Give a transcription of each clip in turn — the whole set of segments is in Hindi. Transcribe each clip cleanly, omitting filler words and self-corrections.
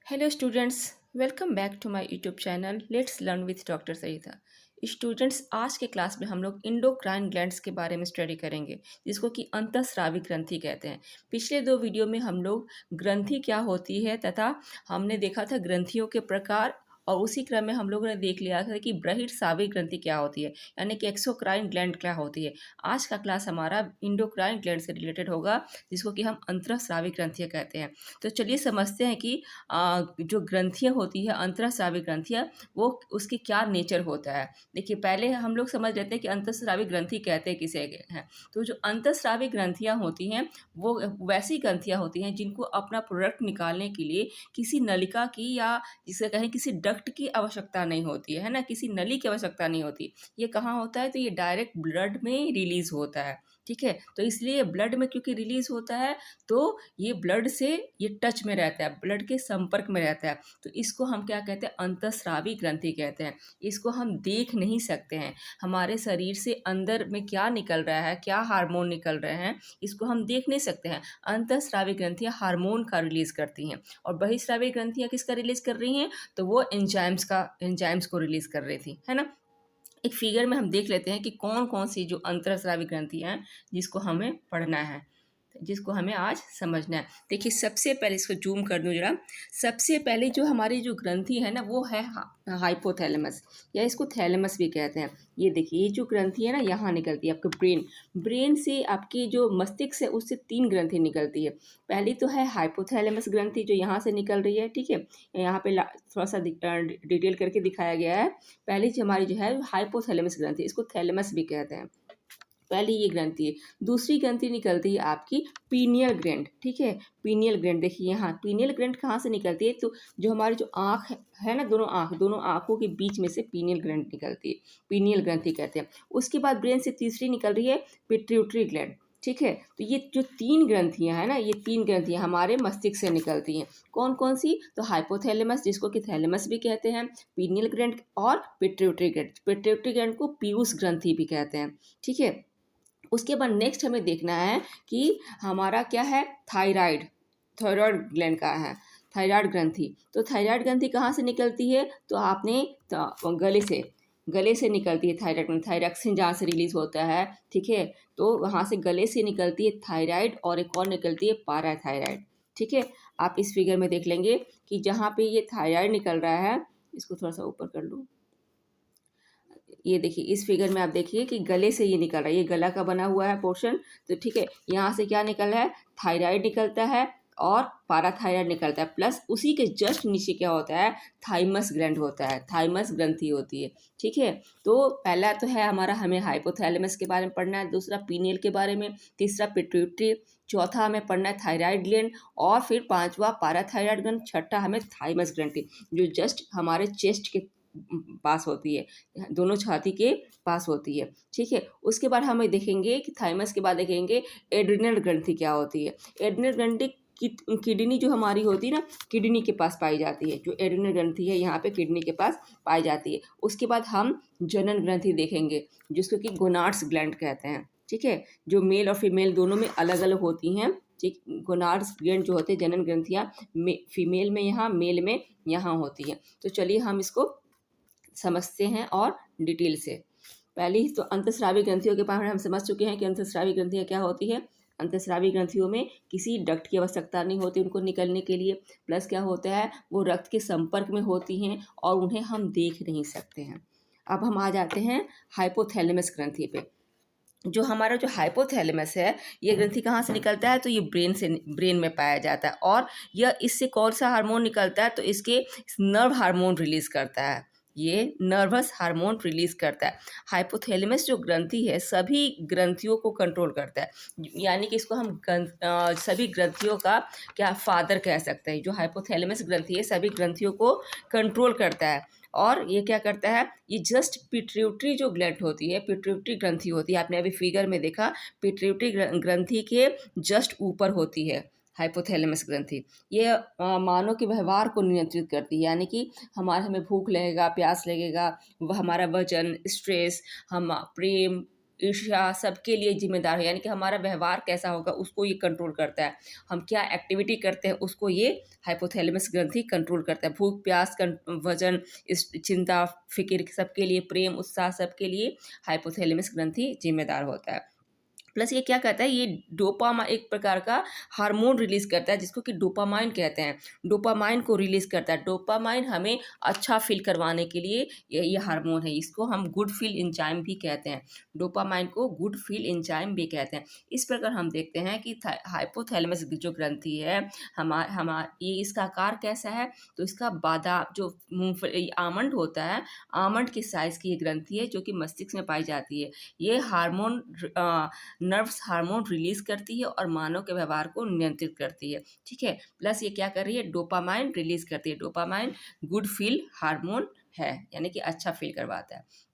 Hello students, welcome back to my YouTube channel let's learn with doctor Sarita. Students, आज के क्लास में हम लोग इंडोक्राइन ग्लैंड्स के बारे में स्टडी करेंगे, जिसको कि अंतःस्रावी ग्रंथि कहते हैं। पिछले दो वीडियो में हम लोग ग्रंथि क्या होती है तथा हमने देखा था ग्रंथियों के प्रकार, और उसी क्रम में हम लोगों ने देख लिया था कि बृहस्रावी ग्रंथि क्या होती है, यानी कि एक्सोक्राइन ग्लैंड क्या होती है। आज का क्लास हमारा इंडोक्राइन ग्लैंड से रिलेटेड होगा, जिसको कि हम अंतःस्रावी ग्रंथियाँ कहते हैं। तो चलिए समझते हैं कि जो ग्रंथियाँ होती है, अंतःस्रावी ग्रंथियाँ, वो उसकी क्या नेचर होता है। देखिए, पहले हम लोग समझ लेते हैं कि अंतःस्रावी ग्रंथि कहते हैं किसे हैं। तो जो अंतःस्रावी ग्रंथियाँ होती हैं, वो वैसी ग्रंथियाँ होती हैं जिनको अपना प्रोडक्ट निकालने के लिए किसी नलिका की या जिसे कहें किसी डक्ट की आवश्यकता नहीं होती है ना, किसी नली की आवश्यकता नहीं होती। ये कहाँ होता है? तो ये डायरेक्ट ब्लड में रिलीज होता है। ठीक है, तो इसलिए ब्लड में क्योंकि रिलीज होता है, तो ये ब्लड से ये टच में रहता है, ब्लड के संपर्क में रहता है। तो इसको हम क्या कहते हैं? अंतःस्रावी ग्रंथि कहते हैं। इसको हम देख नहीं सकते हैं। हमारे शरीर से अंदर में क्या निकल रहा है, क्या हार्मोन निकल रहे हैं, इसको हम देख नहीं सकते हैं। अंतःस्रावी ग्रंथियाँ हार्मोन का रिलीज करती हैं, और बहिःस्रावी ग्रंथियाँ किसका रिलीज कर रही हैं? तो वो एंजाइम्स को रिलीज कर रही थी, है ना। एक फिगर में हम देख लेते हैं कि कौन कौन सी जो अंतःस्रावी ग्रंथियाँ हैं जिसको हमें पढ़ना है, जिसको हमें आज समझना है। देखिए, सबसे पहले इसको जूम कर दूं जरा। सबसे पहले जो हमारी जो ग्रंथि है ना, वो है हाइपोथैलेमस, या इसको थैलेमस भी कहते हैं। ये देखिए, ये जो ग्रंथि है ना, यहाँ निकलती है आपके ब्रेन से आपकी जो मस्तिष्क है उससे तीन ग्रंथि निकलती है। पहली तो है हाइपोथैलेमस ग्रंथि, जो यहाँ से निकल रही है। ठीक है, यहाँ पे थोड़ा सा डिटेल करके दिखाया गया है। पहली जो हमारी जो है हाइपोथैलेमस ग्रंथि, इसको थैलेमस भी कहते हैं। पहली ये ग्रंथि है। दूसरी ग्रंथि निकलती है आपकी पीनियल ग्लैंड। ठीक है, पीनियल ग्लैंड देखिए यहाँ, पीनियल ग्लैंड कहाँ से निकलती है? तो जो हमारी जो आँख है ना, दोनों आँखों के बीच में से पीनियल ग्लैंड निकलती है, पीनियल ग्रंथि कहते हैं। उसके बाद ब्रेन से तीसरी निकल रही है पिट्यूटरी ग्लैंड। ठीक है, तो ये जो तीन ग्रंथियाँ हैं ना, ये तीन ग्रंथियाँ हमारे मस्तिष्क से निकलती हैं। कौन कौन सी? तो हाइपोथैलेमस, जिसको कि थैलेमस भी कहते हैं, पीनियल ग्लैंड और पिट्यूटरी ग्लैंड। पिट्यूटरी ग्लैंड को पीयूष ग्रंथि भी कहते हैं। ठीक है, उसके बाद नेक्स्ट हमें देखना है कि हमारा क्या है, थायराइड, थायराइड ग्लैंड का है, थायराइड ग्रंथि। तो थायराइड ग्रंथि कहाँ से निकलती है? तो आपने गले से निकलती है थायराइड ग्रंथि, थायरॉक्सिन जहाँ से रिलीज होता है। ठीक है, तो वहाँ से गले से निकलती है थायराइड, और एक और निकलती है पाराथायराइड। ठीक है, आप इस फिगर में देख लेंगे कि जहाँ पे ये थायराइड निकल रहा है, इसको थोड़ा सा ऊपर कर लूँ। ये देखिए, इस फिगर में आप देखिए कि गले से ये निकल रहा है, ये गला का बना हुआ है पोर्शन। तो ठीक है, यहाँ से क्या निकल रहा है? थायराइड निकलता है और पाराथायराइड निकलता है, प्लस उसी के जस्ट नीचे क्या होता है? थाइमस ग्लैंड होता है, थाइमस ग्रंथि होती है। ठीक है, तो पहला तो है हमारा, हमें हाइपोथैलेमस के बारे में पढ़ना है, दूसरा पीनियल के बारे में, तीसरा पिट्यूटरी, चौथा हमें पढ़ना है थायराइड ग्लैंड, और फिर पांचवा पाराथायराइड ग्लैंड, छठा हमें थाइमस ग्रंथि, जो जस्ट हमारे चेस्ट के पास होती है, दोनों छाती के पास होती है। ठीक है, उसके बाद हमें देखेंगे कि थाइमस के बाद देखेंगे एड्रिनल ग्रंथि क्या होती है। एड्रिनल ग्रंथि किडनी जो हमारी होती है ना, किडनी के पास पाई जाती है। जो एड्रिनल ग्रंथि है यहाँ पे किडनी के पास पाई जाती है। उसके बाद हम जनन ग्रंथि देखेंगे, जिसको कि गोनाड्स ग्लैंड कहते हैं। ठीक है, जो मेल और फीमेल दोनों में अलग अलग होती हैं। ठीक, गोनाड्स ग्लैंड जो होते हैं, जनन ग्रंथियाँ फीमेल में यहाँ, मेल में यहाँ होती हैं। तो चलिए हम इसको समझते हैं और डिटेल से। पहले ही तो अंतःस्रावी ग्रंथियों के बारे में हम समझ चुके हैं कि अंतःस्रावी ग्रंथियाँ क्या होती है। अंतःस्रावी ग्रंथियों में किसी डक्ट की आवश्यकता नहीं होती उनको निकलने के लिए, प्लस क्या होता है, वो रक्त के संपर्क में होती हैं और उन्हें हम देख नहीं सकते हैं। अब हम आ जाते हैं हाइपोथैलेमस ग्रंथि पे। जो हमारा जो हाइपोथैलेमस है, ये ग्रंथि कहाँ से निकलता है? तो ये ब्रेन में पाया जाता है, और यह इससे कौन सा हार्मोन निकलता है? तो इसके नर्व हार्मोन रिलीज करता है, ये नर्वस हार्मोन रिलीज करता है। हाइपोथैलेमस जो ग्रंथि है, सभी ग्रंथियों को कंट्रोल करता है, यानी कि इसको हम सभी ग्रंथियों का क्या फादर कह सकते हैं। जो हाइपोथैलेमस ग्रंथि है, सभी ग्रंथियों को कंट्रोल करता है। और ये क्या करता है? ये जस्ट पिट्यूटरी जो ग्लैंड होती है, पिट्यूटरी ग्रंथि होती है, आपने अभी फिगर में देखा, पिट्यूटरी ग्रंथि के जस्ट ऊपर होती है हाइपोथैलेमस ग्रंथि। ये मानव के व्यवहार को नियंत्रित करती है, यानी कि हमें भूख लगेगा, प्यास लगेगा, हमारा वजन, स्ट्रेस, हम प्रेम, ईर्ष्या सबके लिए जिम्मेदार है, यानी कि हमारा व्यवहार कैसा होगा उसको ये कंट्रोल करता है। हम क्या एक्टिविटी करते हैं उसको ये हाइपोथैलेमस ग्रंथि कंट्रोल करता है। भूख प्यास वजन, इस चिंता फिक्र सबके लिए, प्रेम उत्साह सबके लिए हाइपोथैलेमस ग्रंथि जिम्मेदार होता है। प्लस ये क्या कहता है, ये डोपामा एक प्रकार का हार्मोन रिलीज करता है जिसको कि डोपामाइन कहते हैं। डोपामाइन को रिलीज करता है। डोपामाइन हमें अच्छा फील करवाने के लिए ये हार्मोन है। इसको हम गुड फील एंजाइम भी कहते हैं। डोपामाइन को गुड फील एंजाइम भी कहते हैं। इस प्रकार हम देखते हैं कि हाइपोथैलेमस जो ग्रंथि है ये इसका आकार कैसा है, तो इसका बादाम जो मूंगफली आमंड होता है, आमंड के साइज की ये ग्रंथि है जो कि मस्तिष्क में पाई जाती है। ये हार्मोन नर्व्स हार्मोन रिलीज करती है और मानव के व्यवहार को नियंत्रित करती है। ठीक है, प्लस ये क्या कर रही है, डोपामाइन रिलीज करती है। डोपामाइन गुड फील हार्मोन है, यानी कि अच्छा फील करवाता है।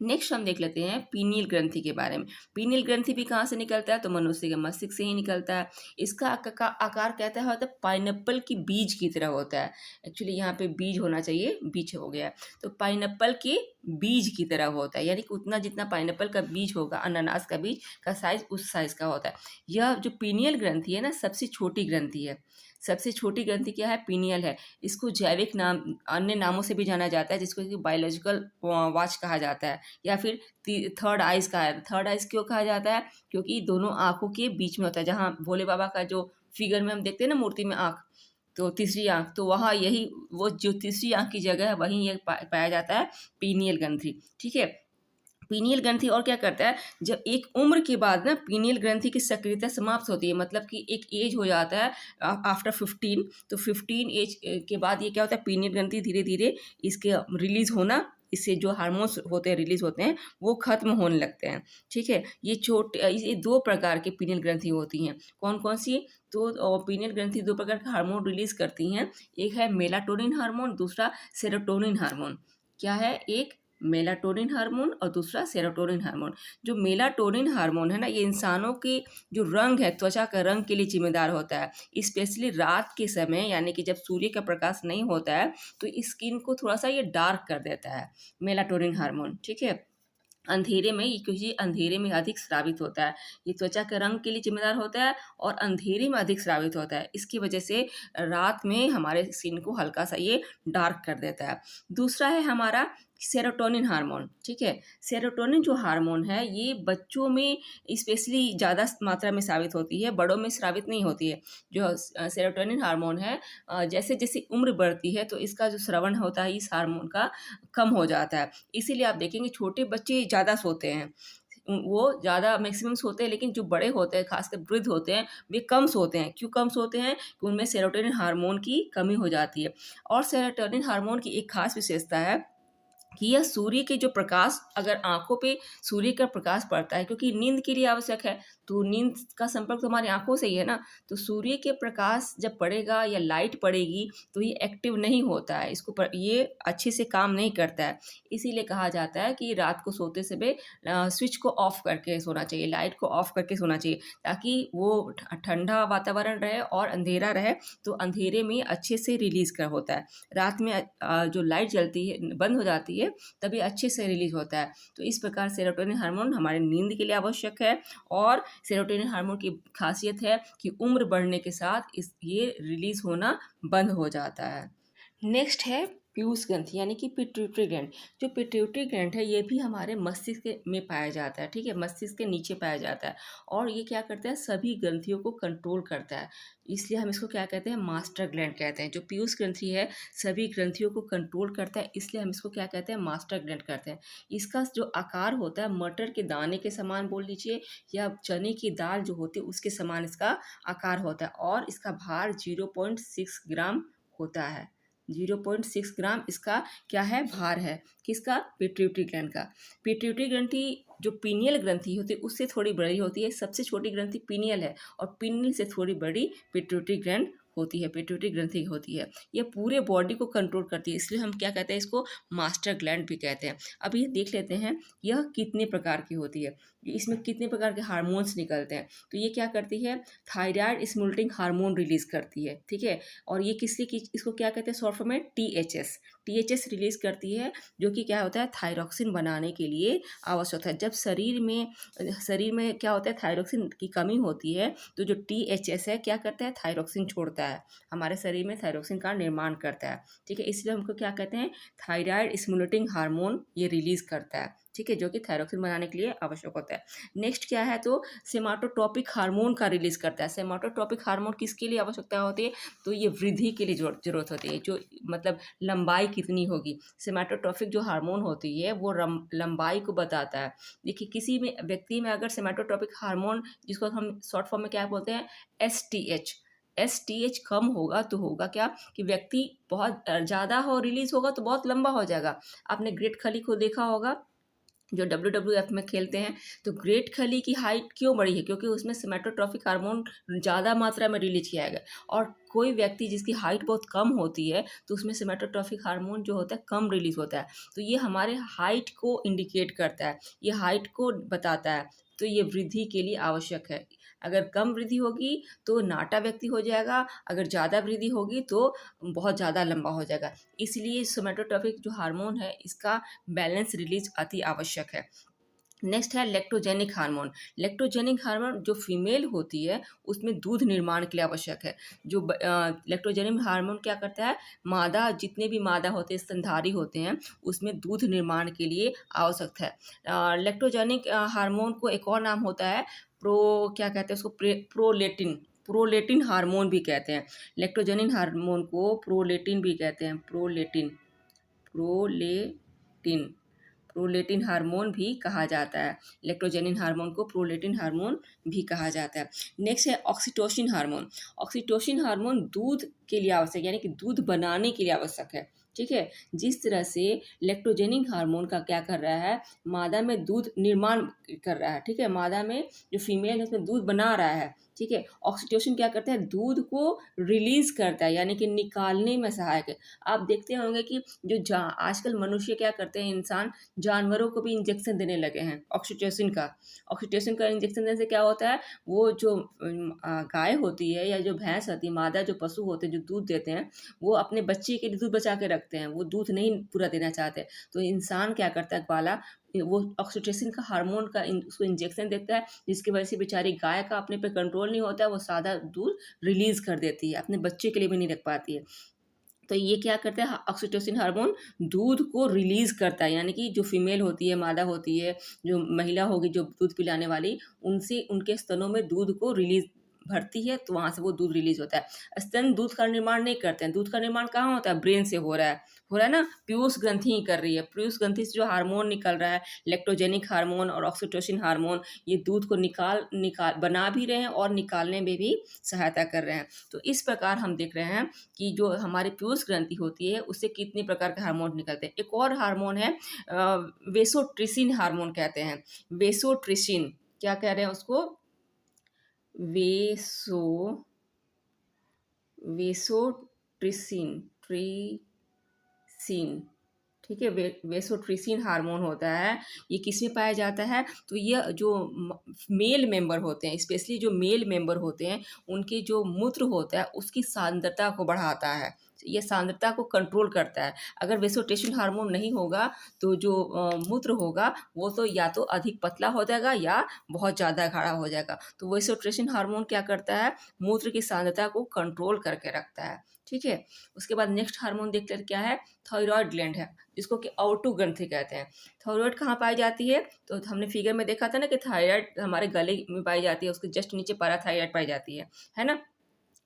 नेक्स्ट हम देख लेते हैं पीनियल ग्रंथि के बारे में। पीनियल ग्रंथि भी कहाँ से निकलता है, तो मनुष्य के मस्तिष्क से ही निकलता है। इसका आकार कहता है होता है पाइनएप्पल की बीज की तरह होता है। एक्चुअली यहाँ पे बीज होना चाहिए, बीज हो गया। तो पाइनएप्पल के बीज की तरह होता है, यानी कि उतना जितना पाइनएप्पल का बीज होगा, अनानास का बीज का साइज उस साइज का होता है। यह जो पीनियल ग्रंथि है ना, सबसे छोटी ग्रंथि है। सबसे छोटी ग्रंथि क्या है, पीनियल है। इसको जैविक नाम अन्य नामों से भी जाना जाता है, जिसको कि बायोलॉजिकल वॉच कहा जाता है, या फिर थर्ड आइज कहा है। थर्ड आइज क्यों कहा जाता है, क्योंकि दोनों आंखों के बीच में होता है। जहाँ भोले बाबा का जो फिगर में हम देखते हैं ना, मूर्ति में आंख, तो तीसरी आंख, तो वहाँ यही वो जो तीसरी आंख की जगह है वहीं ये पाया जाता है पीनियल ग्रंथि। ठीक है, पीनियल ग्रंथि और क्या करता है, जब एक उम्र के बाद ना पीनियल ग्रंथि की सक्रियता समाप्त होती है, मतलब कि एक एज हो जाता है आफ्टर 15, तो 15 एज के बाद ये क्या होता है, पीनियल ग्रंथि धीरे धीरे इसके रिलीज होना, इससे जो हार्मोन्स होते हैं रिलीज होते हैं वो खत्म होने लगते हैं। ठीक है, ये दो प्रकार के पीनियल ग्रंथि होती हैं। कौन कौन सी, तो पीनियल ग्रंथि दो प्रकार के हार्मोन रिलीज करती हैं। एक है मेलाटोनिन हार्मोन, दूसरा सेरोटोनिन हार्मोन। क्या है, एक मेलाटोनिन हार्मोन और दूसरा सेरोटोनिन हार्मोन। जो मेलाटोनिन हार्मोन है ना, ये इंसानों के जो रंग है, त्वचा का रंग के लिए जिम्मेदार होता है। स्पेशली रात के समय, यानी कि जब सूर्य का प्रकाश नहीं होता है, तो स्किन को थोड़ा सा ये डार्क कर देता है मेलाटोनिन हार्मोन। ठीक है, अंधेरे में क्योंकि अंधेरे में अधिक स्रावित होता है। ये त्वचा के रंग के लिए जिम्मेदार होता है और अंधेरे में अधिक स्रावित होता है। इसकी वजह से रात में हमारे स्किन को हल्का सा ये डार्क कर देता है। दूसरा है हमारा सेरोटोनिन हार्मोन। ठीक है, सेरोटोनिन जो हार्मोन है ये बच्चों में स्पेशली ज़्यादा मात्रा में स्रावित होती है, बड़ों में स्रावित नहीं होती है। जो सेरोटोनिन हार्मोन है, जैसे जैसे उम्र बढ़ती है तो इसका जो स्रवण होता है इस हार्मोन का कम हो जाता है। इसीलिए आप देखेंगे छोटे बच्चे ज़्यादा सोते हैं, वो ज़्यादा मैक्सिमम सोते हैं, लेकिन जो बड़े होते हैं खासकर वृद्ध होते हैं वे कम सोते हैं। क्यों कम सोते हैं, कि उनमें सेरोटोनिन हार्मोन की कमी हो जाती है। और सेरोटोनिन हार्मोन की एक खास विशेषता है कि यह सूर्य के जो प्रकाश, अगर आंखों पे सूर्य का प्रकाश पड़ता है, क्योंकि नींद के लिए आवश्यक है, तो नींद का संपर्क तो हमारी आंखों से ही है ना, तो सूर्य के प्रकाश जब पड़ेगा या लाइट पड़ेगी तो ये एक्टिव नहीं होता है, ये अच्छे से काम नहीं करता है। इसीलिए कहा जाता है कि रात को सोते समय स्विच को ऑफ करके सोना चाहिए, लाइट को ऑफ करके सोना चाहिए, ताकि वो ठंडा वातावरण रहे और अंधेरा रहे, तो अंधेरे में अच्छे से रिलीज कर होता है। रात में जो लाइट जलती है बंद हो जाती है, तभी अच्छे से रिलीज होता है। तो इस प्रकार सेरोटोनिन हार्मोन हमारे नींद के लिए आवश्यक है। और सेरोटोनिन हार्मोन की खासियत है कि उम्र बढ़ने के साथ ये रिलीज होना बंद हो जाता है। नेक्स्ट है पीयूष ग्रंथि, यानी कि पिट्यूटरी ग्लैंड। जो पिट्यूटरी ग्लैंड है ये भी हमारे मस्तिष्क में पाया जाता है। ठीक है, मस्तिष्क के नीचे पाया जाता है और ये क्या करता है, सभी ग्रंथियों को कंट्रोल करता है। इसलिए हम इसको क्या कहते हैं, मास्टर ग्लैंड कहते हैं। जो पीयूष ग्रंथि है सभी ग्रंथियों को कंट्रोल करता है, इसलिए हम इसको क्या कहते हैं, मास्टर ग्लैंड कहते हैं। इसका जो आकार होता है मटर के दाने के समान बोल लीजिए, या चने की दाल जो होती है उसके समान इसका आकार होता है, और इसका भार 0.6 ग्राम होता है। 0.6 ग्राम इसका क्या है, भार है। किसका, पिट्यूटरी ग्लैंड का। पिट्यूटरी ग्रंथि जो पीनियल ग्रंथि होती है उससे थोड़ी बड़ी होती है। सबसे छोटी ग्रंथि पीनियल है और पीनियल से थोड़ी बड़ी पिट्यूटरी ग्लैंड होती है, पिट्यूटरी ग्रंथि होती है, ये पूरे बॉडी को कंट्रोल करती है, इसलिए हम क्या कहते हैं इसको मास्टर ग्लैंड भी कहते हैं। अब ये देख लेते हैं यह कितने प्रकार की होती है, इसमें कितने प्रकार के हार्मोन्स निकलते हैं। तो ये क्या करती है, थायराइड स्टिमुलेटिंग हार्मोन रिलीज करती है, ठीक है। और ये किससे की इसको क्या कहते हैं शॉर्ट फॉर्म में टीएचएस रिलीज करती है, जो कि क्या होता है थायरॉक्सिन बनाने के लिए आवश्यक है। जब शरीर में क्या होता है थायरॉक्सिन की कमी होती है, तो जो टीएचएस है क्या करता है थायरॉक्सिन छोड़ता है, हमारे शरीर में थायरॉक्सिन का निर्माण करता है, ठीक है। इसलिए हमको क्या कहते हैं थायराइड स्टिमुलेटिंग हार्मोन ये रिलीज करता है, ठीक है, जो कि थायरॉक्सिन बनाने के लिए आवश्यक होता है। नेक्स्ट क्या है, तो सेमाटोट्रोपिक हार्मोन का रिलीज करता है। सेमाटोट्रोपिक हार्मोन किसके लिए आवश्यकता होती है, तो ये वृद्धि के लिए जरूरत होती है, जो मतलब लंबाई कितनी होगी। सेमाटोट्रोपिक जो हार्मोन होती है वो लंबाई को बताता है। देखिए किसी में व्यक्ति में अगर सेमाटोट्रोपिक हार्मोन, जिसको हम शॉर्ट फॉर्म में क्या बोलते हैं एस टी एच कम होगा तो होगा क्या कि व्यक्ति बहुत ज़्यादा हो रिलीज होगा तो बहुत लंबा हो जाएगा। आपने ग्रेट खली को देखा होगा जो WWF में खेलते हैं, तो ग्रेट खली की हाइट क्यों बढ़ी है, क्योंकि उसमें सेमाटोट्रोपिक हार्मोन ज़्यादा मात्रा में रिलीज किया गया। और कोई व्यक्ति जिसकी हाइट बहुत कम होती है तो उसमें सेमाटोट्रोपिक हार्मोन जो होता है कम रिलीज होता है। तो ये हमारे हाइट को इंडिकेट करता है, ये हाइट को बताता है, तो ये वृद्धि के लिए आवश्यक है। अगर कम वृद्धि होगी तो नाटा व्यक्ति हो जाएगा, अगर ज़्यादा वृद्धि होगी तो बहुत ज़्यादा लंबा हो जाएगा। इसलिए सोमेटोट्रोपिक जो हार्मोन है इसका बैलेंस रिलीज अति आवश्यक है। नेक्स्ट है लेक्टोजेनिक हार्मोन। लेक्टोजेनिक हार्मोन जो फीमेल होती है उसमें दूध निर्माण के लिए आवश्यक है। जो लेक्टोजेनिक हार्मोन क्या करता है, मादा जितने भी मादा होते हैं स्तनधारी होते हैं उसमें दूध निर्माण के लिए आवश्यक है। लेक्टोजेनिक हार्मोन को एक और नाम होता है क्या कहते हैं उसको प्रोलेटिन हार्मोन भी कहते हैं। लेक्टोजेनिक हार्मोन को प्रोलेटिन भी कहते हैं, प्रोलेटिन प्रोलेटिन हार्मोन भी कहा जाता है। लेक्टोजेनिन हार्मोन को प्रोलेटिन हार्मोन भी कहा जाता है। नेक्स्ट है ऑक्सीटोसिन हार्मोन। ऑक्सीटोसिन हार्मोन दूध के लिए आवश्यक, यानी कि दूध बनाने के लिए आवश्यक है, ठीक है। जिस तरह से लेक्टोजेनिक हार्मोन का क्या कर रहा है, मादा में दूध निर्माण कर रहा है, ठीक है, मादा में जो फीमेल है उसमें दूध बना रहा है, ठीक है। ऑक्सीटोसिन क्या करता है, दूध को रिलीज करता है, यानी कि निकालने में सहायक है। आप देखते होंगे कि जो आजकल मनुष्य क्या करते हैं, इंसान जानवरों को भी इंजेक्शन देने लगे हैं ऑक्सीटोसिन का। ऑक्सीटोसिन का इंजेक्शन देने से क्या होता है, वो जो गाय होती है या जो भैंस होती है, मादा जो पशु होते हैं जो दूध देते हैं, वो अपने बच्चे के लिए दूध बचा के रखते हैं, वो दूध नहीं पूरा देना चाहते। तो इंसान क्या करता है, ग्वाला वो ऑक्सीटोसिन का हार्मोन का उसको इंजेक्शन देता है, जिसकी वजह से बेचारी गाय का अपने पे कंट्रोल नहीं होता है, वो सादा दूध रिलीज कर देती है, अपने बच्चे के लिए भी नहीं रख पाती है। तो ये क्या करता है, ऑक्सीटोसिन हार्मोन दूध को रिलीज करता है, यानी कि जो फीमेल होती है, मादा होती है, जो महिला होगी जो दूध पिलाने वाली, उनसे उनके स्तनों में दूध को रिलीज भरती है, तो वहाँ से वो दूध रिलीज होता है। स्तन दूध का निर्माण नहीं करते हैं, दूध का निर्माण कहाँ होता है, ब्रेन से हो रहा है ना, पीयूष ग्रंथि ही कर रही है। पीयूष ग्रंथि से जो हार्मोन निकल रहा है, लेक्टोजेनिक हार्मोन और ऑक्सीटोसिन हार्मोन, ये दूध को निकाल बना भी रहे हैं और निकालने में भी सहायता कर रहे हैं। तो इस प्रकार हम देख रहे हैं कि जो हमारी पीयूष ग्रंथि होती है उससे कितने प्रकार के हार्मोन निकलते हैं। एक और हार्मोन है वेसोट्रिसिन हार्मोन कहते हैं। वेसोट्रिसिन क्या कह रहे हैं उसको, वेसो वेसोट्रिसिन ट्रिसिन, ठीक है। वेसोट्रिसिन हार्मोन होता है, ये किसमें पाया जाता है, तो ये जो मेल मेंबर होते हैं, स्पेशली जो मेल मेंबर होते हैं, उनके जो मूत्र होता है उसकी सांद्रता को बढ़ाता है, ये सांद्रता को कंट्रोल करता है। अगर वेसोट्रिसिन हार्मोन नहीं होगा तो जो मूत्र होगा वो तो या तो अधिक पतला हो जाएगा या बहुत ज़्यादा गाढ़ा हो जाएगा। तो वेसोट्रिसिन हार्मोन क्या करता है, मूत्र की सांद्रता को कंट्रोल करके रखता है, ठीक है। उसके बाद नेक्स्ट हार्मोन देखते हैं क्या है, थायराइड ग्लैंड है, जिसको कि ऑटो ग्रंथि कहते हैं। थायराइड कहाँ पाई जाती है, तो हमने फिगर में देखा था ना कि थायराइड हमारे गले में पाई जाती है, उसके जस्ट नीचे पैराथायराइड पाई जाती है ना।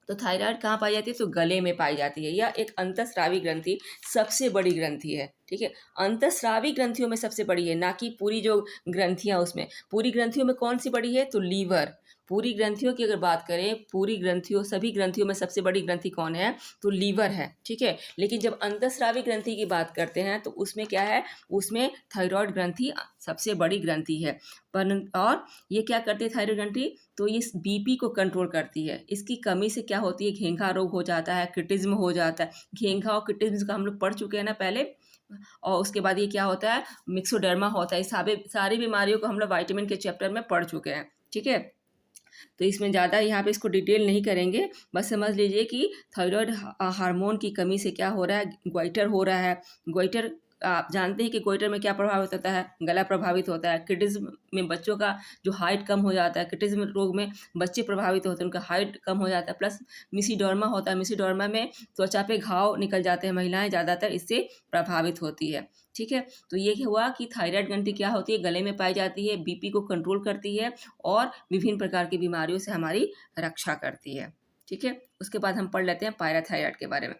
तो थायराइड कहाँ पाई जाती है, तो गले में पाई जाती है। यह एक अंतःस्रावी ग्रंथि सबसे बड़ी ग्रंथि है, ठीक है। अंतःस्रावी ग्रंथियों में सबसे बड़ी है, ना कि पूरी जो ग्रंथियाँ उसमें। पूरी ग्रंथियों में कौन सी बड़ी है, तो लीवर, पूरी ग्रंथियों की अगर बात करें, पूरी ग्रंथियों सभी ग्रंथियों में सबसे बड़ी ग्रंथि कौन है? तो लीवर है, ठीक है। लेकिन जब अंतःस्रावी ग्रंथि की बात करते हैं तो उसमें क्या है? उसमें थायराइड ग्रंथि सबसे बड़ी ग्रंथि है। और ये क्या करती है थायराइड ग्रंथि? तो ये बीपी को कंट्रोल करती है। इसकी कमी से क्या होती है? घेंघा रोग हो जाता है, किटिज्म हो जाता है। घेंघा और किटिज्म का हम लोग पढ़ चुके हैं ना पहले। और उसके बाद ये क्या होता है? मिक्सोडर्मा होता है। सारी बीमारियों को हम लोग विटामिन के चैप्टर में पढ़ चुके हैं, ठीक है। तो इसमें ज़्यादा यहाँ पे इसको डिटेल नहीं करेंगे, बस समझ लीजिए कि थायराइड हार्मोन की कमी से क्या हो रहा है? गोइटर हो रहा है। गोइटर, आप जानते हैं कि गोइटर में क्या प्रभावित होता है? गला प्रभावित होता है। किडिज्म में बच्चों का जो हाइट कम हो जाता है, किडिज्म रोग में बच्चे प्रभावित होते हैं, उनका हाइट कम हो जाता है। प्लस मिसीडोर्मा होता है। मिसीडोर्मा में त्वचा पे घाव निकल जाते हैं, महिलाएं ज़्यादातर इससे प्रभावित होती है, ठीक है। तो ये हुआ कि थायराइड ग्रंथि क्या होती है? गले में पाई जाती है, बीपी को कंट्रोल करती है और विभिन्न प्रकार की बीमारियों से हमारी रक्षा करती है, ठीक है। उसके बाद हम पढ़ लेते हैं पायराथायराइड के बारे में।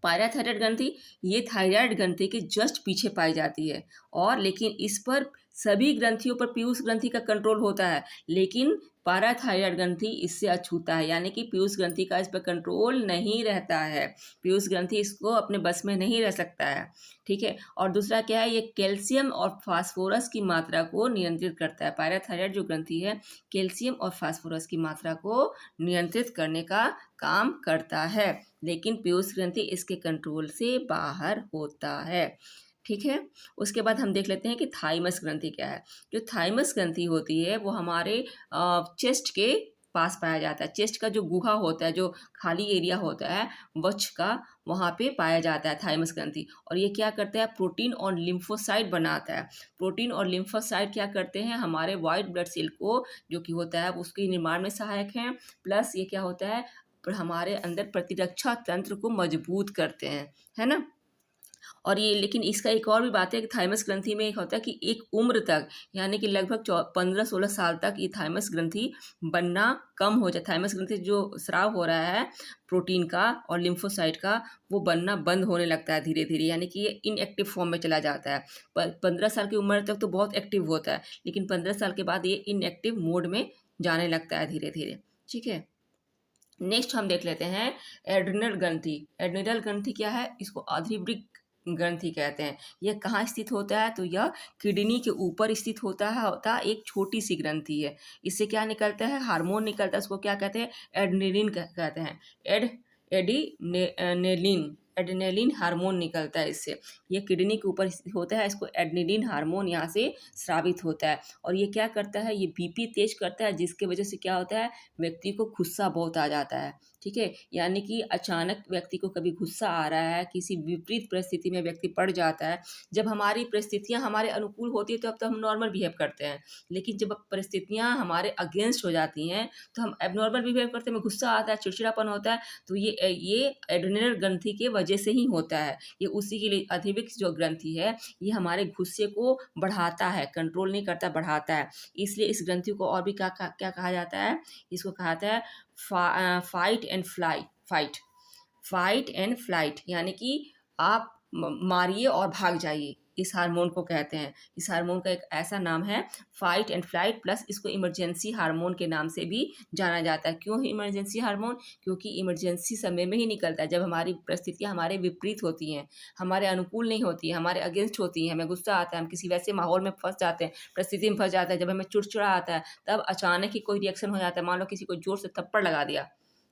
पायराथायराइड ग्रंथि ये थायराइड ग्रंथि के जस्ट पीछे पाई जाती है, और लेकिन इस पर सभी ग्रंथियों पर पीयूष ग्रंथि का कंट्रोल होता है, लेकिन पाराथायराइड ग्रंथि इससे अछूता है, यानी कि पीयूष ग्रंथि का इस पर कंट्रोल नहीं रहता है। पीयूष ग्रंथि इसको अपने बस में नहीं रह सकता है, ठीक है। और दूसरा क्या है? ये कैल्शियम और फास्फोरस की मात्रा को नियंत्रित करता है। पायराथायराइड जो ग्रंथि है कैल्शियम और फास्फोरस की मात्रा को नियंत्रित करने का काम करता है, लेकिन पीयूष ग्रंथि इसके कंट्रोल से बाहर होता है, ठीक है। उसके बाद हम देख लेते हैं कि थाइमस ग्रंथि क्या है। जो थाइमस ग्रंथि होती है वो हमारे चेस्ट के पास पाया जाता है। चेस्ट का जो गुहा होता है, जो खाली एरिया होता है वक्ष का, वहाँ पे पाया जाता है थाइमस ग्रंथि। और ये क्या करता है? प्रोटीन और लिम्फोसाइट बनाता है। प्रोटीन और लिम्फोसाइट क्या करते हैं? हमारे वाइट ब्लड सेल को जो कि होता है उसके निर्माण में सहायक हैं। प्लस ये क्या होता है? हमारे अंदर प्रतिरक्षा तंत्र को मजबूत करते हैं, है ना। और ये, लेकिन इसका एक और भी बात है कि थाइमस ग्रंथि में एक होता है कि एक उम्र तक, यानी कि लगभग 15-16 साल तक ये थाइमस ग्रंथि बनना कम हो जाए। थाइमस ग्रंथि जो स्राव हो रहा है प्रोटीन का और लिम्फोसाइट का, वो बनना बंद होने लगता है धीरे धीरे, यानी कि ये इनएक्टिव फॉर्म में चला जाता है। 15 साल की उम्र तक तो बहुत एक्टिव होता है, लेकिन 15 साल के बाद ये इनएक्टिव मोड में जाने लगता है धीरे धीरे, ठीक है। नेक्स्ट हम देख लेते हैं एड्रिनल ग्रंथि। एड्रिनल ग्रंथि क्या है? इसको आधिवृक्क ग्रंथि कहते हैं। यह कहाँ स्थित होता है? तो यह किडनी के ऊपर स्थित होता है एक छोटी सी ग्रंथि है। इससे क्या निकलता है? हार्मोन निकलता है, उसको क्या कहते हैं? एड्रेनलिन कहते हैं। एडिनेलिन एड्रेनलिन हार्मोन निकलता है इससे। ये किडनी के ऊपर होता है, इसको एड्रेनलिन हार्मोन यहाँ से स्रावित होता है। और ये क्या करता है? ये बीपी तेज करता है, जिसके वजह से क्या होता है? व्यक्ति को गुस्सा बहुत आ जाता है, ठीक है। यानी कि अचानक व्यक्ति को कभी गुस्सा आ रहा है, किसी विपरीत परिस्थिति में व्यक्ति पड़ जाता है। जब हमारी परिस्थितियां हमारे अनुकूल होती है तो अब तो हम नॉर्मल बिहेव करते हैं, लेकिन जब परिस्थितियां हमारे अगेंस्ट हो जाती हैं तो हम एबनॉर्मल बिहेव करते हैं, हमें गुस्सा आता है, चिड़चिड़ापन होता है। तो ये एड्रेनल ग्रंथि के वजह से ही होता है। ये उसी के लिए अधिविक्स जो ग्रंथि है ये हमारे गुस्से को बढ़ाता है, कंट्रोल नहीं करता, बढ़ाता है। इसलिए इस ग्रंथि को और भी क्या क्या कहा जाता है? इसको कहा जाता है fight and fly fight and flight, यानी कि आप मारिए और भाग जाइए, इस हार्मोन को कहते हैं। इस हार्मोन का एक ऐसा नाम है फाइट एंड फ्लाइट। प्लस इसको इमरजेंसी हार्मोन के नाम से भी जाना जाता है। क्यों इमरजेंसी हार्मोन? क्योंकि इमरजेंसी समय में ही निकलता है, जब हमारी परिस्थितियां हमारे विपरीत होती हैं, हमारे अनुकूल नहीं होती है, हमारे अगेंस्ट होती हैं, हमें गुस्सा आता है, हम किसी वैसे माहौल में फंस जाते हैं, परिस्थिति में फंस जाते हैं, जब हमें चिड़चिड़ा आता है, तब अचानक ही कोई रिएक्शन हो जाता है। मान लो किसी को जोर से थप्पड़ लगा दिया,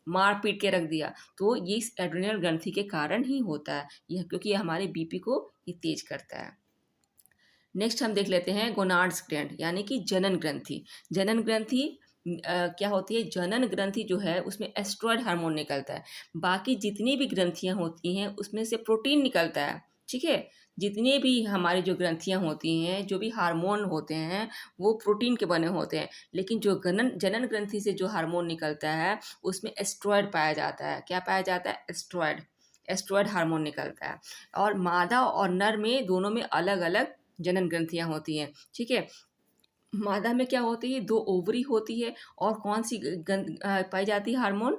मार पीट के रख दिया, तो ये इस एड्रेनल ग्रंथि के कारण ही होता है यह, क्योंकि ये हमारे बीपी को ये तेज करता है। नेक्स्ट हम देख लेते हैं गोनाड्स ग्लैंड, यानी कि जनन ग्रंथि। जनन ग्रंथि क्या होती है? जनन ग्रंथि जो है उसमें एस्ट्रॉयड हार्मोन निकलता है। बाकी जितनी भी ग्रंथियां होती हैं उसमें से प्रोटीन निकलता है, ठीक है। जितनी भी हमारी जो ग्रंथियां होती हैं, जो भी हार्मोन होते हैं, वो प्रोटीन के बने होते हैं। लेकिन जो जनन ग्रंथि से जो हार्मोन निकलता है उसमें एस्ट्रॉयड पाया जाता है। क्या पाया जाता है? एस्ट्रॉयड हार्मोन निकलता है। और मादा और नर में दोनों में अलग अलग जनन ग्रंथियां होती हैं, ठीक है। मादा में क्या होती है, 2 ओवरी होती है और कौन-सी पाई जाती है हार्मोन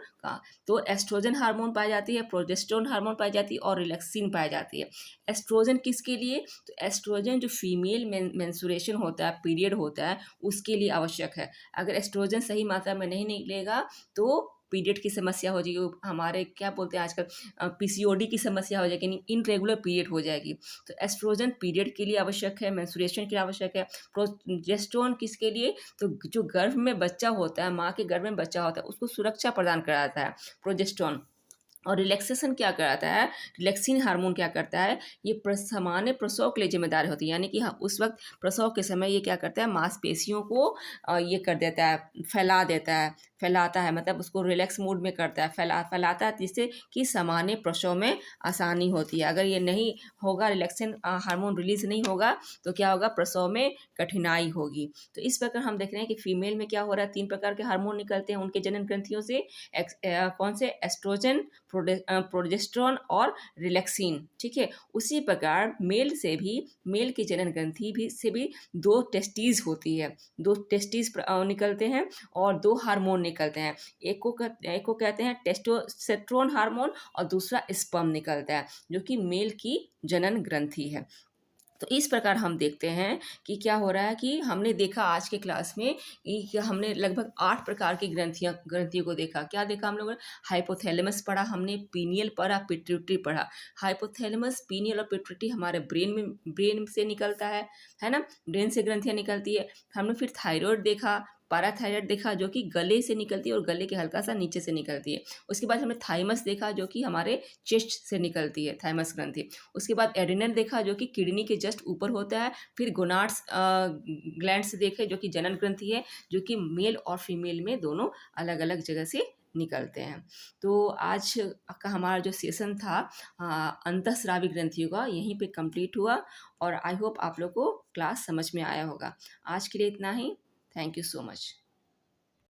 तो एस्ट्रोजन हार्मोन पाई जाती है, प्रोजेस्टेरोन हार्मोन पाई जाती है और रिलैक्सिन पाई जाती है। एस्ट्रोजन किसके लिए? तो एस्ट्रोजन जो फीमेल मेंस्ट्रुएशन होता है, पीरियड होता है, उसके लिए आवश्यक है। अगर एस्ट्रोजन सही मात्रा में नहीं निकलेगा तो पीरियड की समस्या हो जाएगी, हमारे क्या बोलते हैं आजकल पीसीओडी की समस्या हो जाएगी, यानी इर्रेगुलर पीरियड हो जाएगी। तो एस्ट्रोजन पीरियड के लिए आवश्यक है, मेंस्ट्रुएशन के लिए आवश्यक है। प्रोजेस्टेरोन किसके लिए? तो जो गर्भ में बच्चा होता है, माँ के गर्भ में बच्चा होता है, उसको सुरक्षा प्रदान कराता है प्रोजेस्टेरोन। और रिलैक्सेशन क्या कराता है? रिलैक्सिन हार्मोन क्या करता है? ये सामान्य प्रसव के लिए जिम्मेदार होती है, यानी कि हाँ, उस वक्त प्रसव के समय ये क्या करता है, मांसपेशियों को ये कर देता है, फैला देता है, फैलाता है, मतलब उसको रिलैक्स मूड में करता है, फैलाता है, जिससे कि सामान्य प्रसव में आसानी होती है। अगर ये नहीं होगा, रिलैक्सिन हार्मोन रिलीज नहीं होगा, तो क्या होगा, प्रसव में कठिनाई होगी। तो इस प्रकार हम देख रहे हैं कि फीमेल में क्या हो रहा है, 3 प्रकार के हार्मोन निकलते हैं उनके जनन ग्रंथियों से। कौन से? एस्ट्रोजन, प्रोजेस्टेरोन और रिलैक्सिन, ठीक है। उसी प्रकार मेल से भी, मेल की जनन ग्रंथि भी से भी 2 टेस्टीज होती है, 2 टेस्टीज निकलते हैं और 2 हार्मोन निकलते हैं। एक को कहते हैं टेस्टोस्टेरोन हार्मोन और दूसरा स्पर्म निकलता है, जो कि मेल की जनन ग्रंथि है। तो इस प्रकार हम देखते हैं कि क्या हो रहा है कि हमने देखा आज के क्लास में कि हमने लगभग 8 प्रकार की ग्रंथियों को देखा। क्या देखा हम लोगों ने? हाइपोथैलेमस पढ़ा हमने, पीनियल पढ़ा, पिट्यूटरी पढ़ा। हाइपोथैलेमस, पीनियल और पिट्यूटरी हमारे ब्रेन से निकलता है ना? ब्रेन से ग्रंथियाँ निकलती है। हमने फिर थायराइड देखा, पैराथायराइड देखा, जो कि गले से निकलती है और गले के हल्का सा नीचे से निकलती है। उसके बाद हमने थाइमस देखा, जो कि हमारे चेस्ट से निकलती है, थाइमस ग्रंथि। उसके बाद एड्रिनल देखा, जो कि किडनी के जस्ट ऊपर होता है। फिर गोनाड्स ग्लैंड्स देखे, जो कि जनन ग्रंथि है, जो कि मेल और फीमेल में दोनों अलग अलग जगह से निकलते हैं। तो आज का हमारा जो सेशन था अंतःस्रावी ग्रंथियों का, यहीं पे कंप्लीट हुआ और आई होप आप लोग को क्लास समझ में आया होगा। आज के लिए इतना ही। Thank you so much.